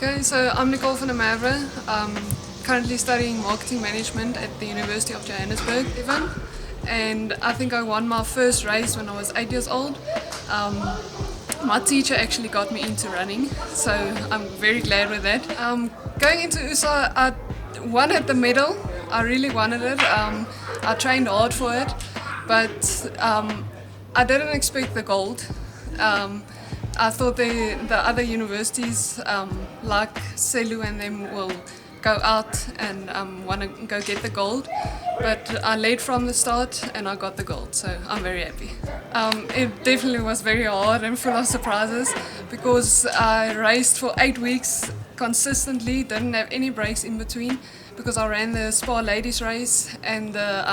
Okay, so I'm Nicole Fernandez. Currently studying marketing management at the University of Johannesburg, even. And I think I won my first race when I was 8 years old. My teacher actually got me into running, so I'm very glad with that. Going into USA, I wanted the medal. I really wanted it. I trained hard for it, but I didn't expect the gold. I thought the other universities like Selu and them will go out and want to go get the gold, but I led from the start and I got the gold, so I'm very happy. It definitely was very hard and full of surprises because I raced for 8 weeks consistently, didn't have any breaks in between because I ran the Spa Ladies race and the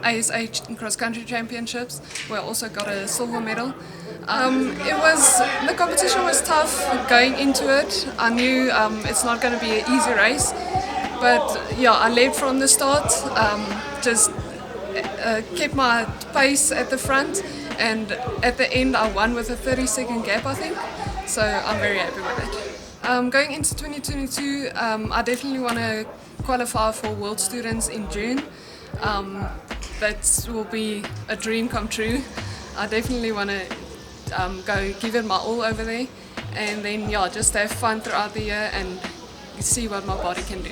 ASA Cross-Country Championships where I also got a silver medal. The competition was tough going into it. I knew it's not going to be an easy race, but yeah, I led from the start, just kept my pace at the front, and at the end I won with a 30-second gap, I think, so I'm very happy with it. Going into 2022, I definitely want to qualify for World Students in June. That will be a dream come true. I definitely want to go give it my all over there, and then yeah, just have fun throughout the year and see what my body can do.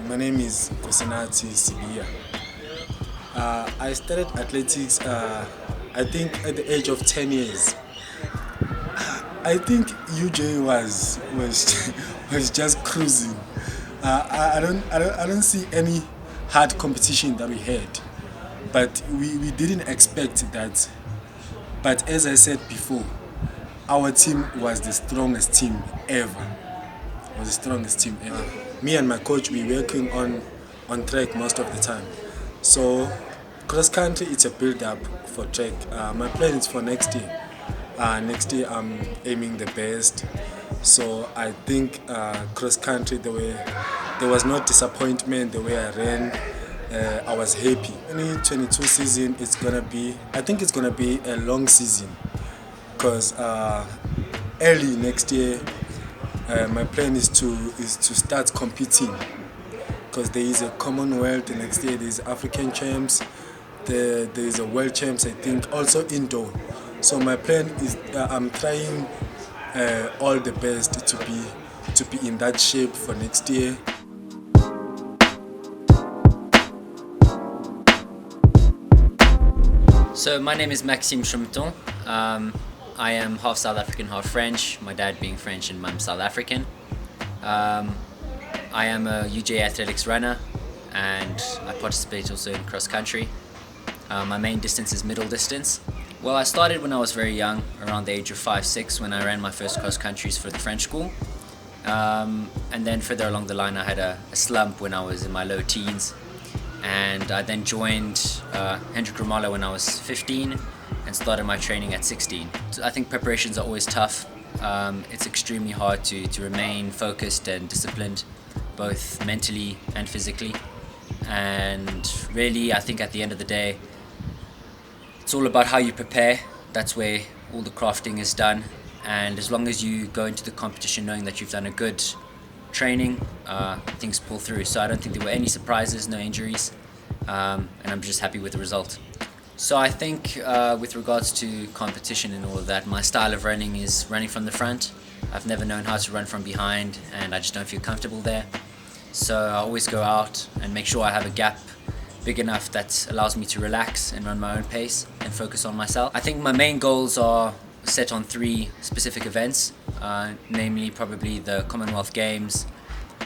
My name is Kosinati Sibia. I started athletics I think at the age of 10 years. I think UJ was just cruising. I don't see any hard competition that we had, but we didn't expect that. But as I said before, our team was the strongest team ever. Me and my coach, we working on track most of the time. So cross country, it's a build up for track. My plan is for next year. Next year I'm aiming the best. So I think cross country, there was no disappointment the way I ran. I was happy. 2022 season, I think it's gonna be a long season, because early next year my plan is to start competing, because there is a Commonwealth next year, there is African champs, there is a world champs, I think, also indoor. So my plan is I'm trying all the best to be in that shape for next year. So my name is Maxim. I am half South African, half French, my dad being French and mum South African. I am a UJ athletics runner and I participate also in cross country. My main distance is middle distance. Well, I started when I was very young, around the age of 5-6, when I ran my first cross countries for the French school. And then further along the line I had a slump when I was in my low teens. And I then joined Hendrik Romalo when I was 15 and started my training at 16. So I think preparations are always tough. It's extremely hard to remain focused and disciplined, both mentally and physically. And really, I think at the end of the day, it's all about how you prepare. That's where all the crafting is done. And as long as you go into the competition knowing that you've done a good training, things pull through. So I don't think there were any surprises, no injuries, and I'm just happy with the result. So I think with regards to competition and all of that, my style of running is running from the front. I've never known how to run from behind, and I just don't feel comfortable there. So I always go out and make sure I have a gap big enough that allows me to relax and run my own pace and focus on myself. I think my main goals are set on 3 specific events, namely probably the Commonwealth Games,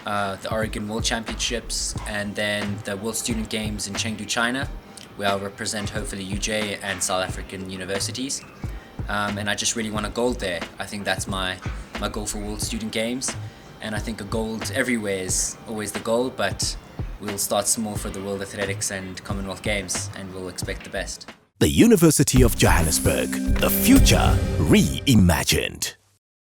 the Oregon World Championships, and then the World Student Games in Chengdu, China, where I'll represent hopefully UJ and South African universities. And I just really want a gold there. I think that's my goal for World Student Games, and I think a gold everywhere is always the goal, but we'll start small for the World Athletics and Commonwealth Games, and we'll expect the best. The University of Johannesburg, the future reimagined.